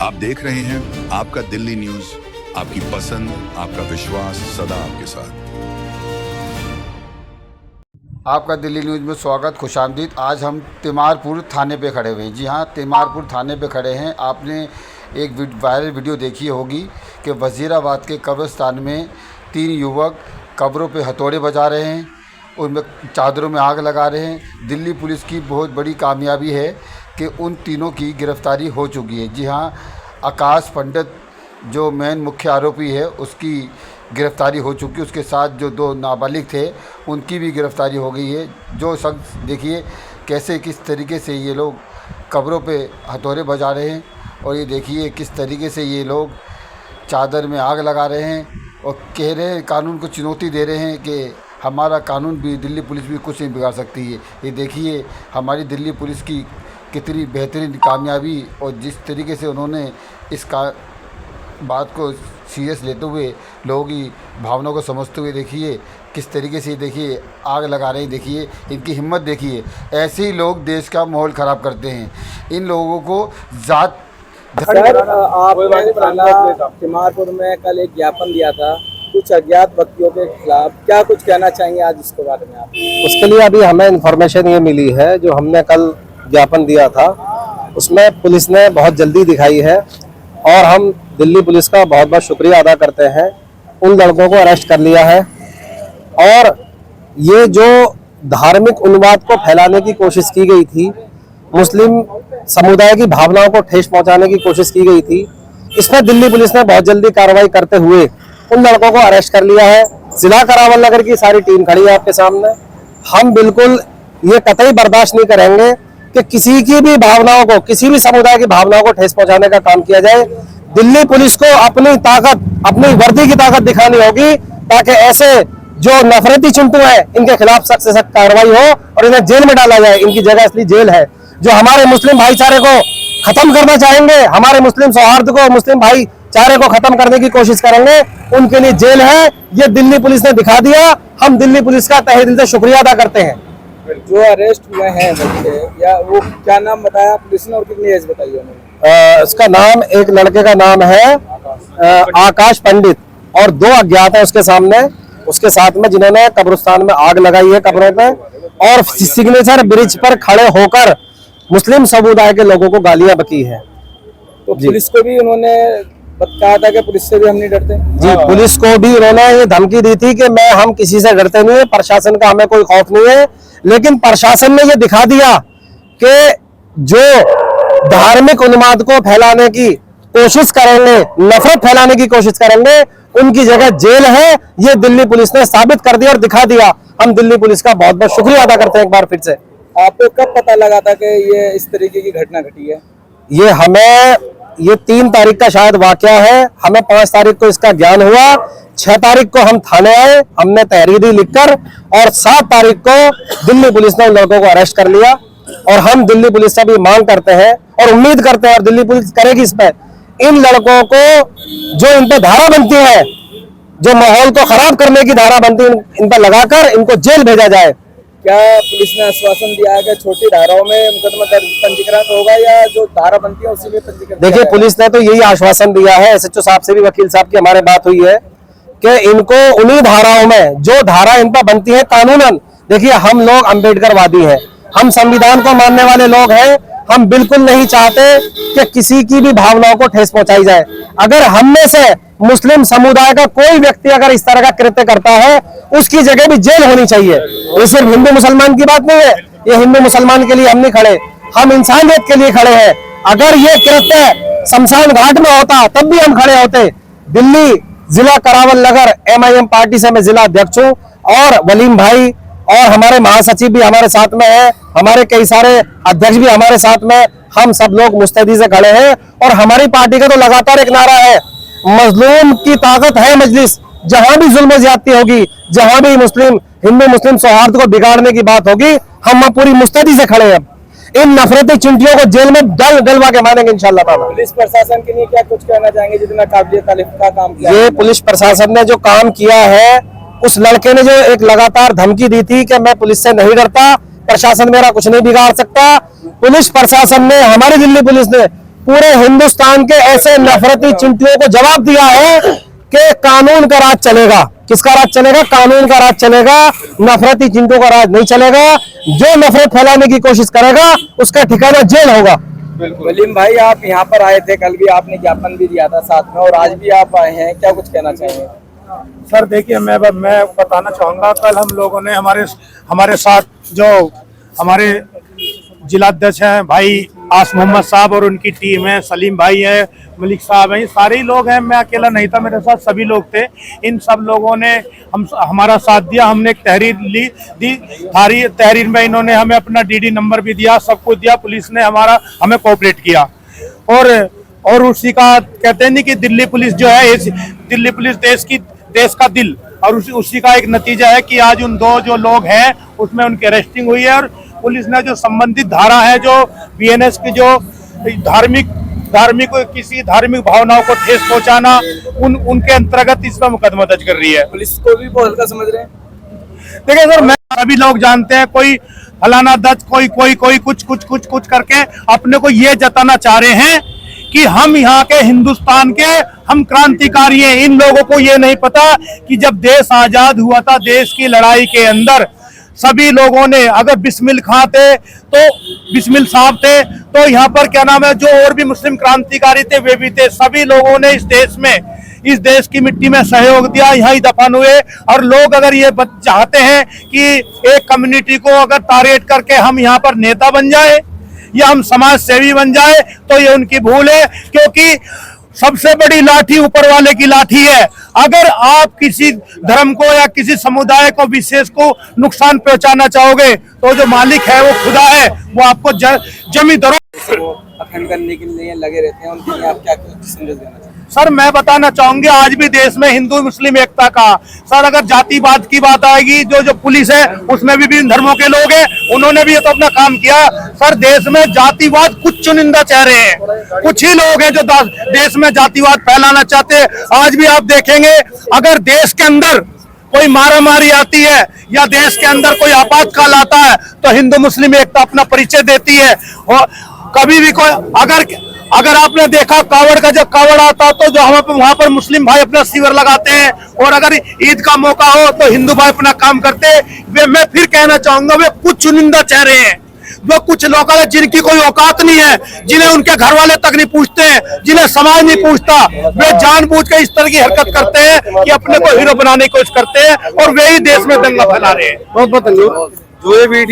आप देख रहे हैं आपका दिल्ली न्यूज, आपकी पसंद, आपका विश्वास सदा आपके साथ। आपका दिल्ली न्यूज़ में स्वागत, खुशामदीद। आज हम तिमारपुर थाने पे खड़े हुए हैं। जी हाँ, तिमारपुर थाने पे खड़े हैं। आपने एक वायरल वीडियो देखी होगी कि वज़ीराबाद के कब्रिस्तान में 3 युवक कब्रों पे हथौड़े बजा रहे हैं, उनमें चादरों में आग लगा रहे हैं। दिल्ली पुलिस की बहुत बड़ी कामयाबी है कि उन तीनों की गिरफ़्तारी हो चुकी है। जी हाँ, आकाश पंडित जो मेन मुख्य आरोपी है उसकी गिरफ़्तारी हो चुकी है। उसके साथ जो 2 नाबालिग थे उनकी भी गिरफ़्तारी हो गई है। जो शख्स देखिए कैसे किस तरीके से ये लोग कब्रों पे हथौड़े बजा रहे हैं, और ये देखिए किस तरीके से ये लोग चादर में आग लगा रहे हैं और कह रहे हैं, कानून को चुनौती दे रहे हैं कि हमारा कानून भी, दिल्ली पुलिस भी कुछ नहीं बिगाड़ सकती है। ये देखिए हमारी दिल्ली पुलिस की कितनी बेहतरीन कामयाबी, और जिस तरीके से उन्होंने इस बात को सीरियस लेते हुए लोगों की भावनाओं को समझते हुए देखिए किस तरीके से देखिए आग लगा रहे हैं। देखिए इनकी हिम्मत देखिए। ऐसे ही लोग देश का माहौल ख़राब करते हैं। इन लोगों को ज़ात सर, आपने तिमारपुर में कल एक ज्ञापन दिया था कुछ अज्ञात व्यक्तियों के खिलाफ, क्या कुछ कहना चाहेंगे आज इसके बारे में आप? उसके लिए अभी हमें इन्फॉर्मेशन ये मिली है, जो हमने कल ज्ञापन दिया था उसमें पुलिस ने बहुत जल्दी दिखाई है, और हम दिल्ली पुलिस का बहुत बहुत शुक्रिया अदा करते हैं। उन लड़कों को अरेस्ट कर लिया है, और ये जो धार्मिक उन्माद को फैलाने की कोशिश की गई थी, मुस्लिम समुदाय की भावनाओं को ठेस पहुंचाने की कोशिश की गई थी, इसमें दिल्ली पुलिस ने बहुत जल्दी कार्रवाई करते हुए उन लड़कों को अरेस्ट कर लिया है। जिला करावल नगर की सारी टीम खड़ी है आपके सामने। हम बिल्कुल ये कतई बर्दाश्त नहीं करेंगे कि किसी की भी भावनाओं को, किसी भी समुदाय की भावनाओं को ठेस पहुंचाने का काम किया जाए। दिल्ली पुलिस को अपनी ताकत, अपनी वर्दी की ताकत दिखानी होगी, ताकि ऐसे जो नफरती चिंटू हैं इनके खिलाफ सख्त से सख्त कार्रवाई हो और इन्हें जेल में डाला जाए। इनकी जगह असली जेल है। जो हमारे मुस्लिम भाईचारे को खत्म करना चाहेंगे, हमारे मुस्लिम सौहार्द को, मुस्लिम भाईचारे को खत्म करने की कोशिश करेंगे, उनके लिए जेल है। ये दिल्ली पुलिस ने दिखा दिया। हम दिल्ली पुलिस का तहे दिल से शुक्रिया अदा करते हैं। जो अरेस्ट हुए हैं बच्चे, या वो क्या नाम बताया पुलिस ने और कितनी एज बताई उन्होंने? इसका नाम, एक लड़के का नाम है आकाश पंडित, और 2 अज्ञात है उसके सामने, उसके साथ में, जिन्होंने कब्रिस्तान में आग लगाई है कब्रों पे, और सिग्नेचर ब्रिज पर खड़े होकर मुस्लिम समुदाय के लोगों को गालियां बकी है। तो पुलिस को भी उन्होंने कहा था कि पुलिस से भी हम नहीं डरते। जी, पुलिस को भी उन्होंने ये धमकी दी थी कि हम किसी से डरते नहीं है, प्रशासन का हमें कोई खौफ नहीं है। लेकिन प्रशासन ने ये दिखा दिया कि जो धार्मिक उन्माद को फैलाने की कोशिश करेंगे, नफरत फैलाने की कोशिश करेंगे, उनकी जगह जेल है। ये दिल्ली पुलिस ने साबित कर दिया और दिखा दिया। हम दिल्ली पुलिस का बहुत बहुत शुक्रिया अदा करते हैं एक बार फिर से। आपको कब पता लगा था कि ये इस तरीके की घटना घटी है? ये 3 तारीख का शायद वाकया है। हमें 5 तारीख को इसका ज्ञान हुआ। 6 तारीख को हम थाने आए, हमने तहरीर दी लिखकर, और 7 तारीख को दिल्ली पुलिस ने उन लड़कों को अरेस्ट कर लिया। और हम दिल्ली पुलिस से भी मांग करते हैं और उम्मीद करते हैं, और दिल्ली पुलिस करेगी इस पे, इन लड़कों को जो इन पे धारा बनती है, जो माहौल को खराब करने की धारा बनती है, इन पर लगाकर इनको जेल भेजा जाए। क्या पुलिस ने आश्वासन दिया है कि छोटी धाराओं में मुकदमा पंजीकृत होगा, या जो धारा बनती है उसी में पंजीकृत? देखिए, पुलिस ने तो यही आश्वासन दिया है। एसएचओ साहब से भी, वकील साहब की हमारे बात हुई है कि इनको उन्हीं धाराओं में, जो धारा इन पर बनती है कानूनन। देखिए, हम लोग अम्बेडकरवादी हैं, हम संविधान को मानने वाले लोग हैं। हम बिल्कुल नहीं चाहते कि किसी की भी भावनाओं को ठेस पहुंचाई जाए। अगर हम में से मुस्लिम समुदाय का कोई व्यक्ति अगर इस तरह का कृत्य करता है, उसकी जगह भी जेल होनी चाहिए। ये सिर्फ हिंदू मुसलमान की बात नहीं है। ये हिंदू मुसलमान के लिए हम नहीं खड़े, हम इंसानियत के लिए खड़े हैं। अगर ये कृत्य शमशान घाट में होता तब भी हम खड़े होते। दिल्ली जिला करावल नगर MIM पार्टी से मैं जिला अध्यक्ष हूँ, और वलीम भाई और हमारे महासचिव भी हमारे साथ में है, हमारे कई सारे अध्यक्ष भी हमारे साथ में। हम सब लोग मुस्तैदी से खड़े हैं, और हमारी पार्टी का तो लगातार एक नारा है, मजलूम की ताकत है मजलिस। जहां भी जुल्म ज्यादती होगी, जहां भी हिंदू मुस्लिम सौहार्द को बिगाड़ने की बात होगी, हम पूरी मुस्तैदी से खड़े हैं। इन नफरती चिंटियों को जेल में डलवा के मानेंगे इंशाल्लाह ताला। पुलिस प्रशासन के लिए क्या कुछ कहना चाहेंगे, जितना काबिलियत तारीफ का काम किया? ये पुलिस प्रशासन ने जो काम किया है, उस लड़के ने जो एक लगातार धमकी दी थी कि मैं पुलिस से नहीं डरता, प्रशासन मेरा कुछ नहीं बिगाड़ सकता, पुलिस प्रशासन ने, हमारी दिल्ली पुलिस ने पूरे हिंदुस्तान के ऐसे नफरती चिंटियों को जवाब दिया है कि कानून का राज चलेगा। किसका राज चलेगा? कानून का राज चलेगा, नफरती चिंटियों का राज नहीं चलेगा। जो नफरत फैलाने की कोशिश करेगा उसका ठिकाना जेल होगा। वलीम भाई, आप यहाँ पर आए थे, कल भी आपने ज्ञापन भी दिया था साथ में, और आज भी आप आए हैं, क्या कुछ कहना चाहेंगे? सर देखिए, मैं बताना चाहूँगा, कल हम लोगों ने हमारे साथ जो हमारे जिलाध्यक्ष हैं भाई आस मोहम्मद साहब और उनकी टीम है, सलीम भाई है, मलिक साहब हैं, सारे ही लोग हैं। मैं अकेला नहीं था, मेरे साथ सभी लोग थे। इन सब लोगों ने हमारा साथ दिया। हमने एक तहरीर दी। तहरीर में इन्होंने हमें अपना डीडी नंबर भी दिया, सब कुछ दिया। पुलिस ने हमें कोऑपरेट किया। और उसी का कहते हैं नहीं कि दिल्ली पुलिस जो है, दिल्ली पुलिस देश का दिल, और उसी का एक नतीजा है कि आज उन दो जो लोग हैं उसमें उनकी अरेस्टिंग हुई है। और पुलिस ने जो संबंधित धारा है, जो बीएनएस की जो धार्मिक किसी धार्मिक भावनाओं को ठेस पहुंचाना, उनके अंतर्गत इसमें मुकदमा दर्ज कर रही है। पुलिस को भी बहुत हल्का समझ रहे हैं। देखिए सर, मैं सभी लोग जानते हैं, कोई फलाना दर्ज, कोई कुछ करके अपने को ये जताना चाह रहे हैं कि हम यहाँ के हिंदुस्तान के हम क्रांतिकारी हैं। इन लोगों को ये नहीं पता कि जब देश आजाद हुआ था, देश की लड़ाई के अंदर सभी लोगों ने, अगर बिस्मिल खां थे तो बिस्मिल साहब थे, तो यहाँ पर क्या नाम है, जो और भी मुस्लिम क्रांतिकारी थे वे भी थे। सभी लोगों ने इस देश की मिट्टी में सहयोग दिया, यहाँ ही दफन हुए। और लोग अगर ये चाहते हैं कि एक कम्युनिटी को अगर टारगेट करके हम यहाँ पर नेता बन जाए या हम समाज सेवी बन जाए, तो ये उनकी भूल है, क्योंकि सबसे बड़ी लाठी ऊपर वाले की लाठी है। अगर आप किसी धर्म को या किसी समुदाय को विशेष को नुकसान पहुंचाना चाहोगे, तो जो मालिक है वो खुदा है, वो आपको जमी दरो अखंड करने के लिए लगे रहते हैं, उनके लिए आप क्या संदेश देना चाहते हैं? सर मैं बताना चाहूंगी, आज भी देश में हिंदू मुस्लिम एकता का, सर अगर जातिवाद की बात आएगी, जो पुलिस है उसमें भी विभिन्न धर्मों के लोग हैं, उन्होंने भी ये तो अपना काम किया। सर देश में जातिवाद कुछ चुनिंदा चेहरे हैं, कुछ ही लोग हैं जो देश में जातिवाद फैलाना चाहते हैं। आज भी आप देखेंगे, अगर देश के अंदर कोई मारामारी आती है या देश के अंदर कोई आपातकाल आता है, तो हिंदू मुस्लिम एकता अपना परिचय देती है। और कभी भी कोई अगर आपने देखा कावड़ का, जब कावड़ आता तो जो वहां पर मुस्लिम भाई अपना शिविर लगाते हैं, और अगर ईद का मौका हो तो हिंदू भाई अपना काम करते हैं। मैं फिर कहना चाहूंगा, वे कुछ चुनिंदा चेहरे हैं, वो कुछ लोग हैं जिनकी कोई औकात नहीं है, जिन्हें उनके घर वाले तक नहीं पूछते हैं, जिन्हें समाज नहीं पूछता। वे जानबूझ के इस तरह की हरकत करते हैं कि अपने को हीरो बनाने की कोशिश करते हैं, और वे ही देश में दंगा फैला रहे हैं। बहुत बहुत धन्यवाद। जो ये वीडियो